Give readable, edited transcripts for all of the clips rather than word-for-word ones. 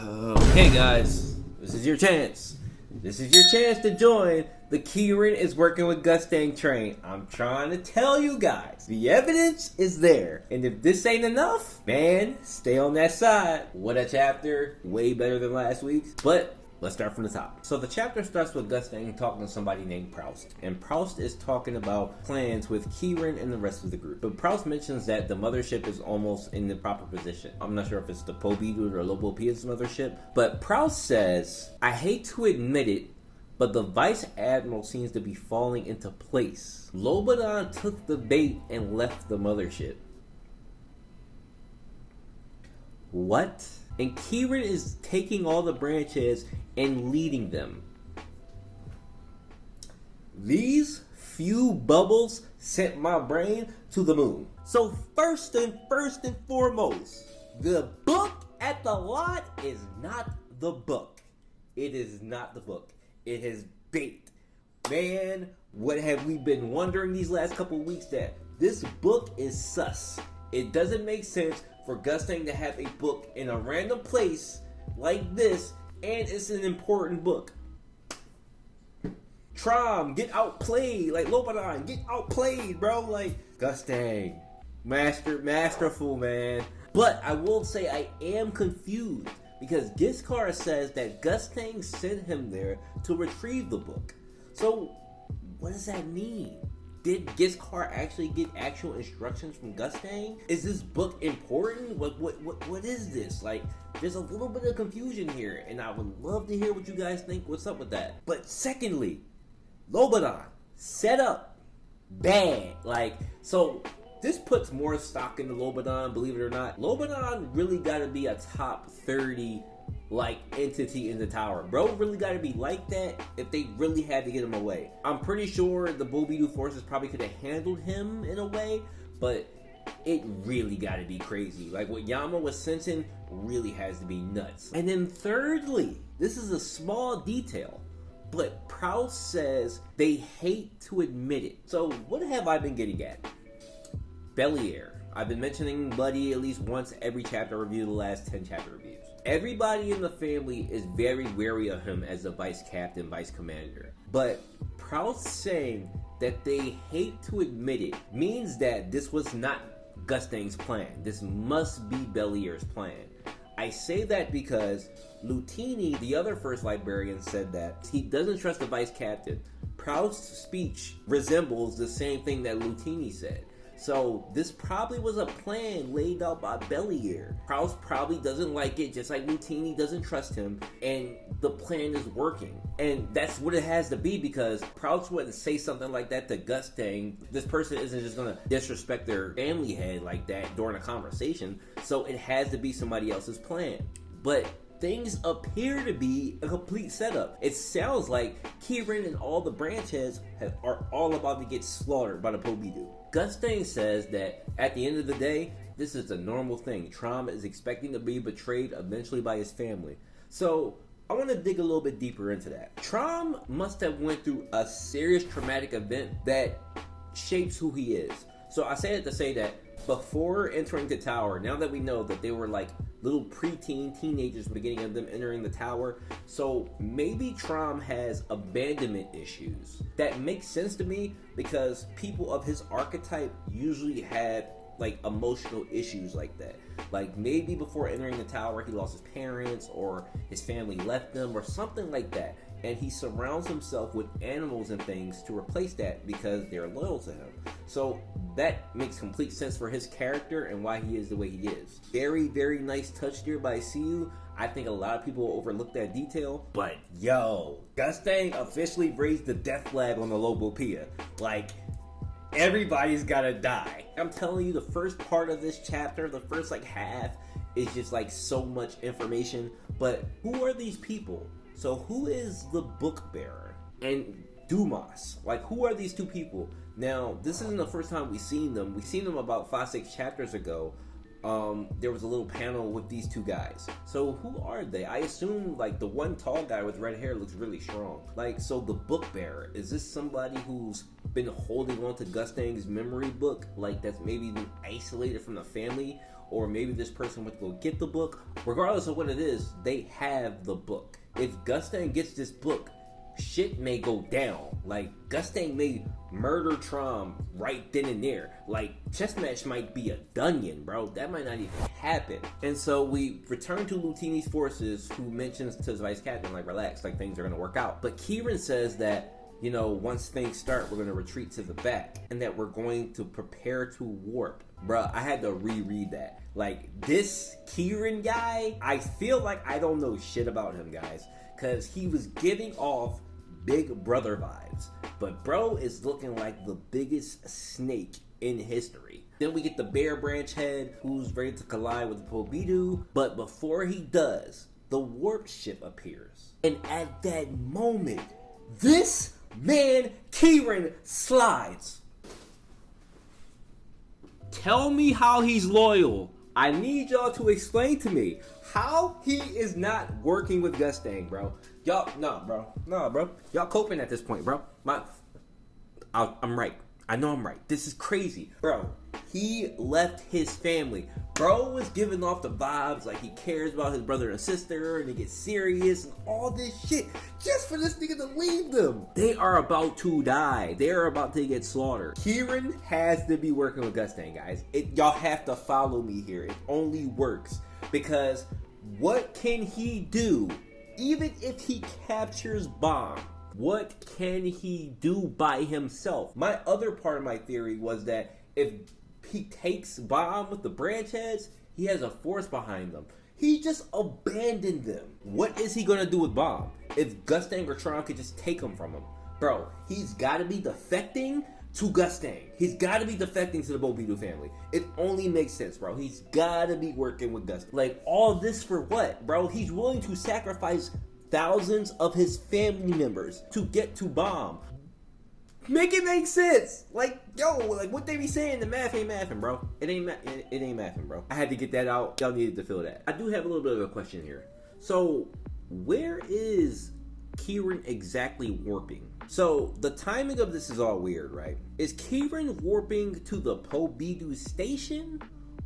Okay, guys, this is your chance. This is your chance to join the Kirin is working with Gustang train. I'm trying to tell you guys, the evidence is there. And if this ain't enough, man, stay on that side. What a chapter. Way better than last week's. But let's start from the top. So the chapter starts with Gustang talking to somebody named Proust. And Proust is talking about plans with Kirin and the rest of the group. But Proust mentions that the mothership is almost in the proper position. I'm not sure if it's the Pobidu or Lobopia's mothership. But Proust says, I hate to admit it, but the Vice Admiral seems to be falling into place. Lobadon took the bait and left the mothership. What? And Kirin is taking all the branches and leading them. These few bubbles sent my brain to the moon. So first and foremost, the book at the lot is not the book. It is not the book. It is bait. Man, what have we been wondering these last couple weeks? That this book is sus. It doesn't make sense for Gustang to have a book in a random place like this, and it's an important book. Traum, get outplayed. Like Lobadon, get outplayed, bro. Like Gustang, masterful, man. But I will say I am confused, because Giskar says that Gustang sent him there to retrieve the book. So, what does that mean? Did Giskar actually get actual instructions from Gustang? Is this book important? What is this? Like, there's a little bit of confusion here, and I would love to hear what you guys think. What's up with that? But secondly, Lobadon, set up bad. So this puts more stock into Lobadon, believe it or not. Lobadon really gotta be a top 30 entity in the tower. Bro really gotta be like that if they really had to get him away. I'm pretty sure the Bobidu forces probably could have handled him in a way, but it really gotta be crazy. Like what Yama was sensing really has to be nuts. And then thirdly, this is a small detail, but Proust says they hate to admit it. So what have I been getting at? Belier. I've been mentioning Buddy at least once every chapter review, the last 10 chapter reviews. Everybody in the family is very wary of him as the vice captain, vice commander. But Proust saying that they hate to admit it means that this was not Gustang's plan. This must be Belier's plan. I say that because Lutini, the other first librarian, said that he doesn't trust the vice captain. Proust's speech resembles the same thing that Lutini said. So this probably was a plan laid out by Belier. Proust probably doesn't like it, just like Lutini doesn't trust him, and the plan is working. And that's what it has to be, because Proust wouldn't say something like that to Gustang. This person isn't just gonna disrespect their family head like that during a conversation, so it has to be somebody else's plan. But things appear to be a complete setup. It sounds like Kirin and all the branch heads are all about to get slaughtered by the Pobidu. Gustang says that at the end of the day, this is a normal thing. Traum is expecting to be betrayed eventually by his family. So I want to dig a little bit deeper into that. Traum must have went through a serious traumatic event that shapes who he is. So I say it to say that before entering the tower, now that we know that they were like little preteen teenagers at the beginning of them entering the tower, so maybe Traum has abandonment issues. That makes sense to me, because people of his archetype usually have like emotional issues like that. Like maybe before entering the tower he lost his parents, or his family left them, or something like that, and he surrounds himself with animals and things to replace that because they're loyal to him. So that makes complete sense for his character and why he is the way he is. Very, very nice touch there by CU. I think a lot of people overlook that detail. But yo, Gustang officially raised the death flag on the Lobopia. Like, everybody's gotta die. I'm telling you, the first part of this chapter, the first half, is just so much information. But who are these people? So who is the book bearer? And Dumas? Who are these two people? Now, this isn't the first time we've seen them. We've seen them about 5-6 chapters ago. There was a little panel with these two guys. So who are they? I assume the one tall guy with red hair looks really strong. So the book bearer, is this somebody who's been holding on to Gustang's memory book? That's maybe been isolated from the family? or maybe this person went to go get the book. Regardless of what it is, they have the book. If Gustang gets this book, shit may go down. Like, Gustang may murder Traum right then and there. Like, chess match might be a dungeon, bro. That might not even happen. And so we return to Lutini's forces, who mentions to his vice captain, like, relax, like, things are gonna work out. But Kirin says that, you know, once things start, we're gonna retreat to the back, and that we're going to prepare to warp. Bruh, I had to reread that. Like, this Kirin guy, I feel like I don't know shit about him, guys, because he was giving off Big Brother vibes, but bro is looking like the biggest snake in history. Then we get the Bear Branch head, who's ready to collide with the Pobidu, but before he does, the warp ship appears. And at that moment, this man, Kirin, slides. Tell me how he's loyal. I need y'all to explain to me how he is not working with Gustang, bro. Y'all, nah, bro. Y'all coping at this point, bro. I'm right. I know I'm right. This is crazy, bro. He left his family. Bro was giving off the vibes like he cares about his brother and sister, and they get serious and all this shit just for this nigga to leave them. They are about to die. They are about to get slaughtered. Kirin has to be working with Gustang, guys. Y'all have to follow me here. It only works because what can he do? Even if he captures Baam, what can he do by himself? My other part of my theory was that if he takes Baam with the branch heads, he has a force behind them. He just abandoned them. What is he gonna do with Baam if Gustang or Traum could just take him from him? Bro, he's gotta be defecting to Gustang. He's gotta be defecting to the Pobidu family. It only makes sense, bro. He's gotta be working with Gustang. Like, all this for what, bro? He's willing to sacrifice thousands of his family members to get to Baam. Make it make sense. Like, yo, like what they be saying, the math ain't mathing, bro. It ain't mathing, bro. I had to get that out. Y'all needed to feel that. I do have a little bit of a question here. So, where is Kirin exactly warping? So, the timing of this is all weird, right? Is Kirin warping to the Pobidu station?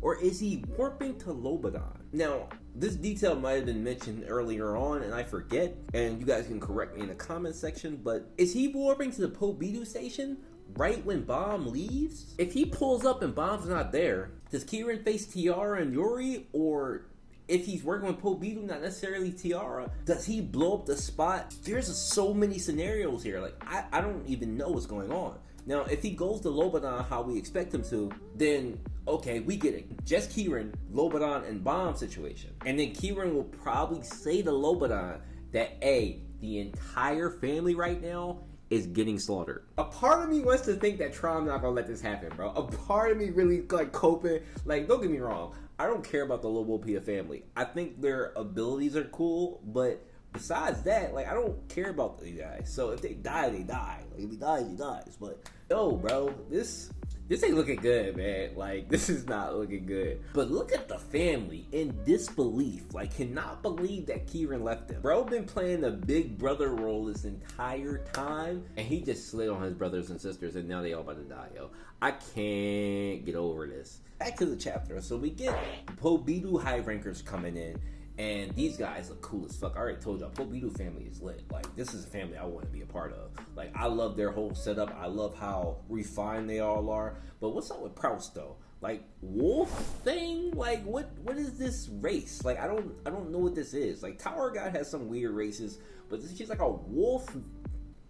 Or is he warping to Lobadon? Now, this detail might have been mentioned earlier on and I forget, and you guys can correct me in the comment section, but is he warping to the Pobidu station right when Baam leaves? If he pulls up and Baam's not there, does Kirin face Tiara and Yuri? Or if he's working with Pobidu, not necessarily Tiara, does he blow up the spot? There's so many scenarios here. Like, I don't even know what's going on. Now, if he goes to Lobadon how we expect him to, then okay, we get it. Just Kirin, Lobadon, and Baam situation. And then Kirin will probably say to Lobadon that, hey, the entire family right now is getting slaughtered. A part of me wants to think that Traum not gonna let this happen, bro. A part of me really like coping. Like, don't get me wrong. I don't care about the Lobopia family. I think their abilities are cool, but besides that, like, I don't care about these guys. So if they die, they die. Like, if he dies, he dies. But yo, bro, this ain't looking good, man. Like, this is not looking good. But look at the family in disbelief. Like, cannot believe that Kirin left them. Bro been playing the big brother role this entire time, and he just slid on his brothers and sisters, and now they all about to die, yo. I can't get over this. Back to the chapter. So we get the Pobidu high rankers coming in, and these guys look cool as fuck. I already told y'all, Pobidu family is lit. Like, this is a family I want to be a part of. Like, I love their whole setup. I love how refined they all are. But what's up with Proust, though? Like, wolf thing? Like, what is this race? Like, I don't know what this is. Like, Tower God has some weird races, but she's like a wolf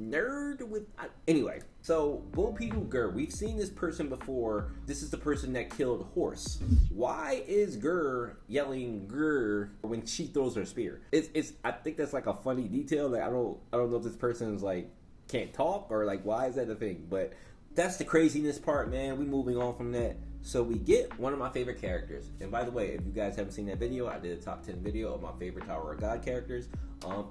nerd with... Anyway, so Pobidu Gur, we've seen this person before. This is the person that killed Horse. Why is Gur yelling Gur when she throws her spear? It's I think that's like a funny detail. Like, I don't know if this person is like can't talk, or like why is that a thing? But that's the craziness part, man. We moving on from that. So we get one of my favorite characters. And by the way, if you guys haven't seen that video, I did a top 10 video of my favorite Tower of God characters.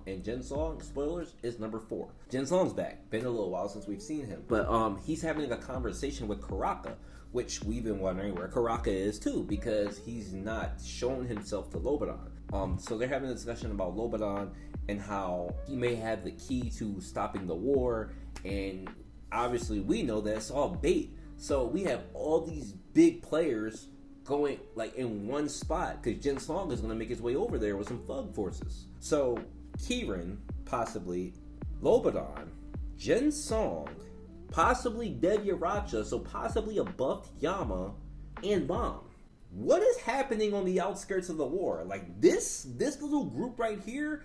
And Jin Song, spoilers, is number 4. Jin Song's back. Been a little while since we've seen him. But he's having a conversation with Karaka, which we've been wondering where Karaka is too, because he's not shown himself to Lobadon. So they're having a discussion about Lobadon and how he may have the key to stopping the war. And obviously we know that it's all bait. So we have all these big players going like in one spot because Ginsong is going to make his way over there with some thug forces. So Kirin, possibly Lobadon, Ginsong, possibly Dead Yaracha, so possibly a buffed Yama, and Baam. What is happening on the outskirts of the war? Like this little group right here,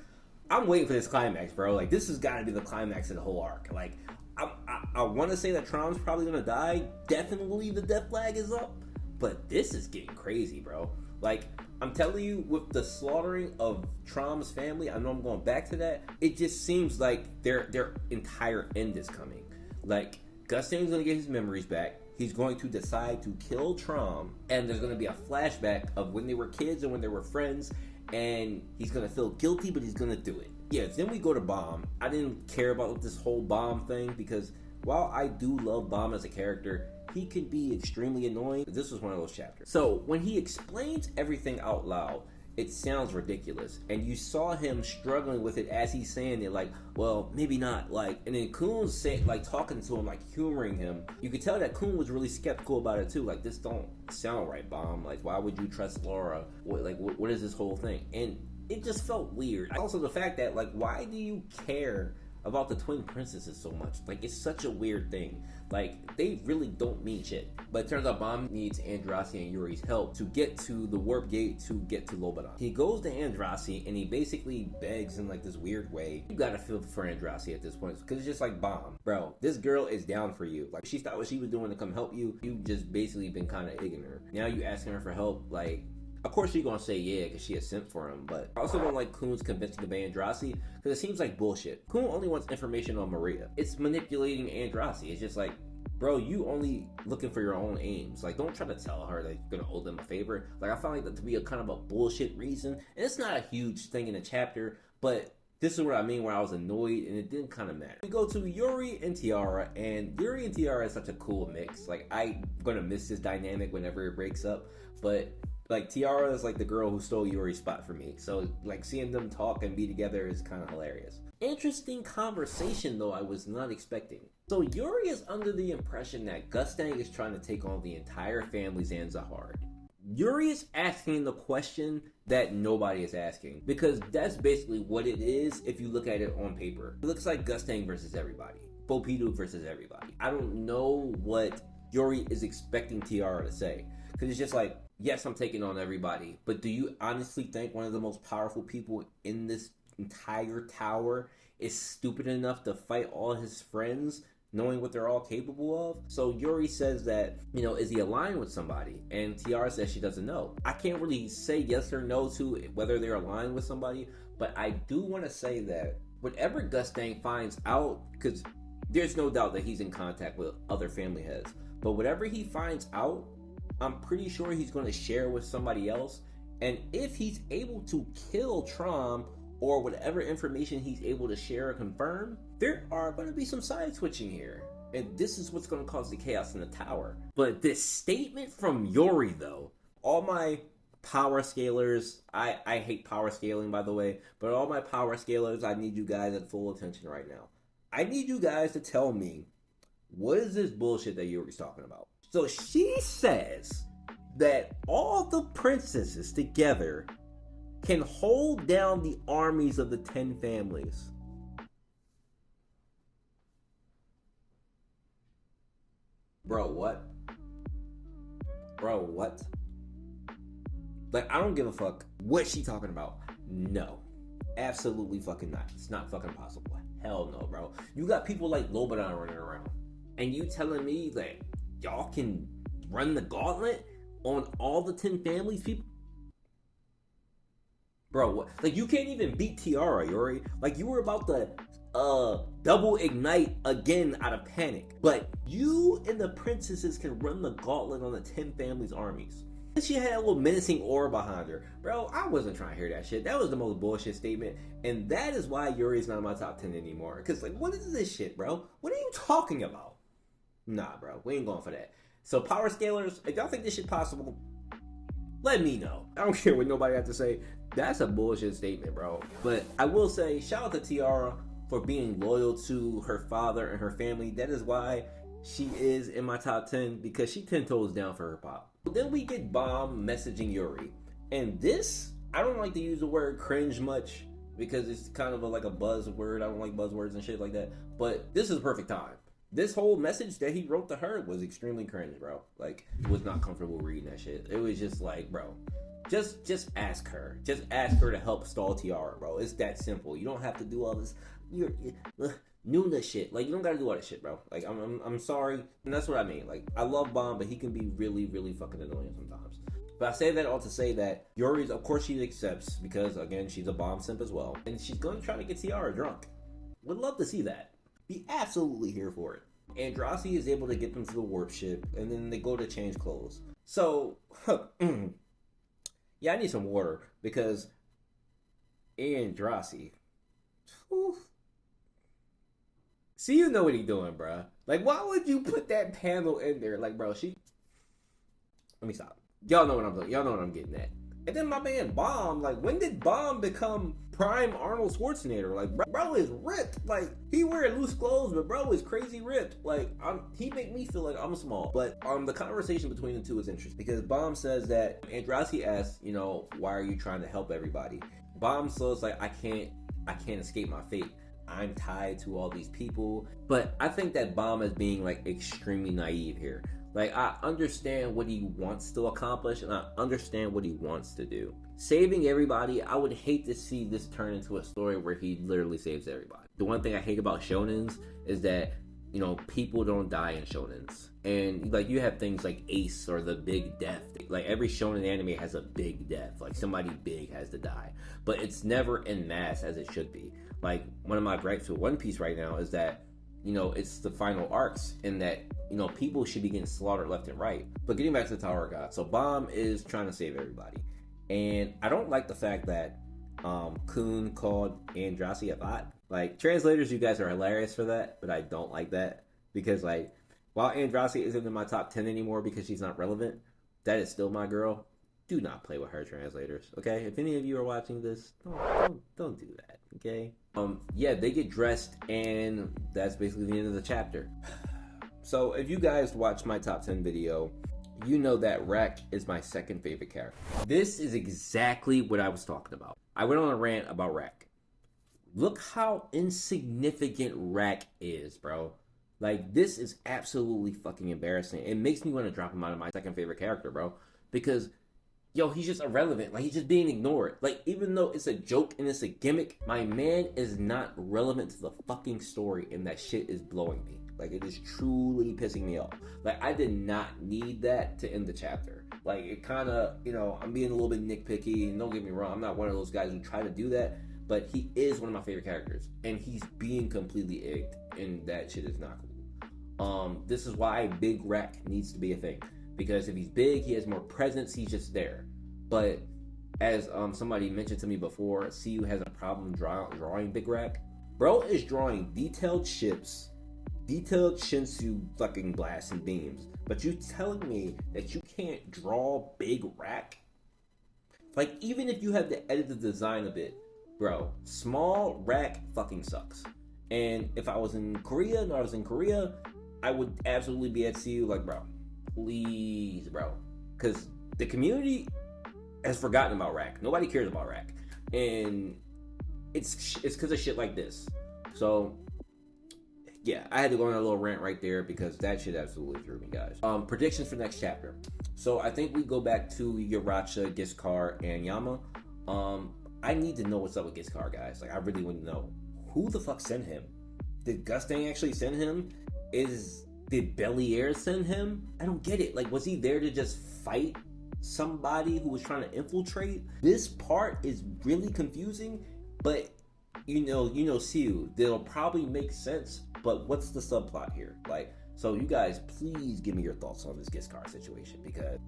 I'm waiting for this climax, bro. Like this has got to be the climax of the whole arc. Like I want to say that Traum's probably gonna die. Definitely the death flag is up, but this is getting crazy, bro. Like I'm telling you, with the slaughtering of Traum's family, I know I'm going back to that. It just seems like their entire end is coming. Like Gustang's gonna get his memories back. He's going to decide to kill Traum, and there's going to be a flashback of when they were kids and when they were friends, and he's going to feel guilty, but he's going to do it. Yeah, then we go to Baam. I didn't care about this whole Baam thing because while I do love Baam as a character, he can be extremely annoying. This was one of those chapters. So when he explains everything out loud, it sounds ridiculous, and you saw him struggling with it as he's saying it, like, well, maybe not, like, and then Khun's saying, like, talking to him, like, humoring him. You could tell that Khun was really skeptical about it too, like, this don't sound right, Baam. Like, why would you trust Laura? What is this whole thing? And it just felt weird. Also, the fact that, like, why do you care about the twin princesses so much? Like, it's such a weird thing. Like, they really don't mean shit. But it turns out Baam needs Andraste and Yuri's help to get to the warp gate to get to Lobadon. He goes to Andraste and he basically begs in like this weird way. You gotta feel for Andraste at this point because it's just like, Baam, bro, this girl is down for you. Like, she thought what she was doing to come help you. You just basically been kind of ignoring her. Now you asking her for help, like, of course she's gonna say yeah because she has sent for him, but I also don't like Khun's convincing of Andraste because it seems like bullshit. Khun only wants information on Maria. It's manipulating Andraste. It's just like, bro, you only looking for your own aims. Like, don't try to tell her that you're gonna owe them a favor. Like, I found like that to be a kind of a bullshit reason, and it's not a huge thing in the chapter, but this is what I mean where I was annoyed and it didn't kind of matter. We go to Yuri and Tiara, and Yuri and Tiara is such a cool mix. Like, I'm gonna miss this dynamic whenever it breaks up, but like, Tiara is like the girl who stole Yuri's spot for me. So, like, seeing them talk and be together is kind of hilarious. Interesting conversation, though, I was not expecting. So, Yuri is under the impression that Gustang is trying to take on the entire family's Zanzibar. Yuri is asking the question that nobody is asking, because that's basically what it is if you look at it on paper. It looks like Gustang versus everybody. Bopidu versus everybody. I don't know what Yuri is expecting Tiara to say, because it's just like, yes, I'm taking on everybody, but do you honestly think one of the most powerful people in this entire tower is stupid enough to fight all his friends, knowing what they're all capable of? So Yuri says that, you know, is he aligned with somebody? And Tiara says she doesn't know. I can't really say yes or no to whether they're aligned with somebody, but I do want to say that whatever Gustang finds out, because there's no doubt that he's in contact with other family heads, but whatever he finds out, I'm pretty sure he's going to share with somebody else. And if he's able to kill Traum, or whatever information he's able to share or confirm, there are going to be some side switching here. And this is what's going to cause the chaos in the tower. But this statement from Yuri, though, all my power scalers, I hate power scaling, by the way, but all my power scalers, I need you guys at full attention right now. I need you guys to tell me, what is this bullshit that Yuri's talking about? So she says that all the princesses together can hold down the armies of the 10 families. Bro, what? Bro, what? Like, I don't give a fuck what she talking about. No. Absolutely fucking not. It's not fucking possible. Hell no, bro. You got people like Lobadon running around, and you telling me that y'all can run the gauntlet on all the 10 families, people? Bro, what? Like, you can't even beat Tiara, Yuri. Like, you were about to double ignite again out of panic. But you and the princesses can run the gauntlet on the 10 families' armies. And she had a little menacing aura behind her. Bro, I wasn't trying to hear that shit. That was the most bullshit statement. And that is why Yuri's not in my top 10 anymore. Because, like, what is this shit, bro? What are you talking about? Nah, bro. We ain't going for that. So, power scalers, if y'all think this shit possible, let me know. I don't care what nobody has to say. That's a bullshit statement, bro. But I will say, shout out to Tiara for being loyal to her father and her family. That is why she is in my top 10, because she 10 toes down for her pop. Then we get Baam messaging Yuri. And this, I don't like to use the word cringe much because it's kind of like a buzzword. I don't like buzzwords and shit like that. But this is perfect time. This whole message that he wrote to her was extremely cringe, bro. Like, was not comfortable reading that shit. It was just like, bro, just ask her. Just ask her to help stall Tiara, bro. It's that simple. You don't have to do all this Nuna shit. Like, you don't gotta do all that shit, bro. Like, I'm sorry. And that's what I mean. Like, I love Baam, but he can be really, really fucking annoying sometimes. But I say that all to say that Yuri's, of course, she accepts because, again, she's a Baam simp as well. And she's gonna try to get Tiara drunk. Would love to see that. Be absolutely here for it. Andraste is able to get them to the warp ship, and then they go to change clothes. So, yeah, I need some water because Andraste. Whew. See, you know what he's doing, bro. Like, why would you put that panel in there? Like, bro, let me stop. Y'all know what I'm doing. Y'all know what I'm getting at. And then my man Baam, like, when did Baam become prime Arnold Schwarzenegger? Like, bro is ripped. Like, he wears loose clothes, but bro is crazy ripped. Like, he make me feel like I'm small. But the conversation between the two is interesting because Baam says that Andraste asks, you know, why are you trying to help everybody? Baam says like, I can't escape my fate. I'm tied to all these people. But I think that Baam is being like extremely naive here. Like, I understand what he wants to accomplish, and I understand what he wants to do. Saving everybody, I would hate to see this turn into a story where he literally saves everybody. The one thing I hate about shonens is that, you know, people don't die in shonens. And, like, you have things like Ace or the big death. Like, every shonen anime has a big death. Like, somebody big has to die. But it's never en masse as it should be. Like, one of my gripes with One Piece right now is that, you know, it's the final arcs in that, you know, people should be getting slaughtered left and right. But getting back to the Tower of God. So Baam is trying to save everybody. And I don't like the fact that Kun called Andraste a bot. Like, translators, you guys are hilarious for that, but I don't like that. Because, like, while Andraste isn't in my top 10 anymore because she's not relevant, that is still my girl. Do not play with her, translators, okay? If any of you are watching this, don't do that, okay? Yeah, they get dressed, and that's basically the end of the chapter. So, if you guys watch my top 10 video, you know that Rak is my second favorite character. This is exactly what I was talking about. I went on a rant about Rak. Look how insignificant Rak is, bro. Like, this is absolutely fucking embarrassing. It makes me want to drop him out of my second favorite character, bro. Because, yo, he's just irrelevant. Like, he's just being ignored. Like, even though it's a joke and it's a gimmick, my man is not relevant to the fucking story, and that shit is blowing me. Like, it is truly pissing me off. Like, I did not need that to end the chapter. Like, it kind of, you know, I'm being a little bit nitpicky, and don't get me wrong, I'm not one of those guys who try to do that, but he is one of my favorite characters, and he's being completely egged, and that shit is not cool. This is why Big Rak needs to be a thing. Because if he's big, he has more presence, he's just there. But as somebody mentioned to me before, CU has a problem drawing Big Rak. Bro is drawing detailed ships, detailed Shinsu fucking blasts and beams. But you telling me that you can't draw Big Rak? Like, even if you have to edit the design a bit, bro, small Rak fucking sucks. And if I was in Korea, I would absolutely be at CU like, bro, please, bro. Because the community has forgotten about Rak. Nobody cares about Rak. And it's because of shit like this. So, yeah, I had to go on a little rant right there because that shit absolutely threw me, guys. Predictions for next chapter. So, I think we go back to Yaracha, Giskar, and Yama. I need to know what's up with Giskar, guys. Like, I really want to know. Who the fuck sent him? Did Gustang actually send him? Did Belier send him? I don't get it. Like, was he there to just fight somebody who was trying to infiltrate? This part is really confusing, but you know, CU, they'll probably make sense, but what's the subplot here? Like, so you guys, please give me your thoughts on this Giskar situation,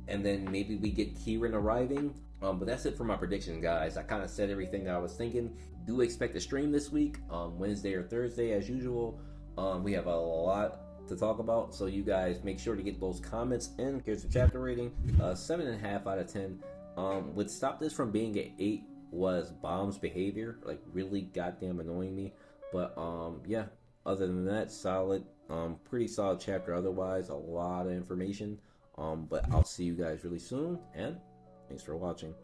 and then maybe we get Kirin arriving. But that's it for my prediction, guys. I kind of said everything that I was thinking. Do expect a stream this week, Wednesday or Thursday as usual. We have a lot to talk about, so you guys make sure to get those comments in. Here's the chapter rating, 7.5 out of 10. What stopped this from being an 8 was Baam's behavior, like really goddamn annoying me. But yeah, other than that, solid, pretty solid chapter. Otherwise, a lot of information. But I'll see you guys really soon, and thanks for watching.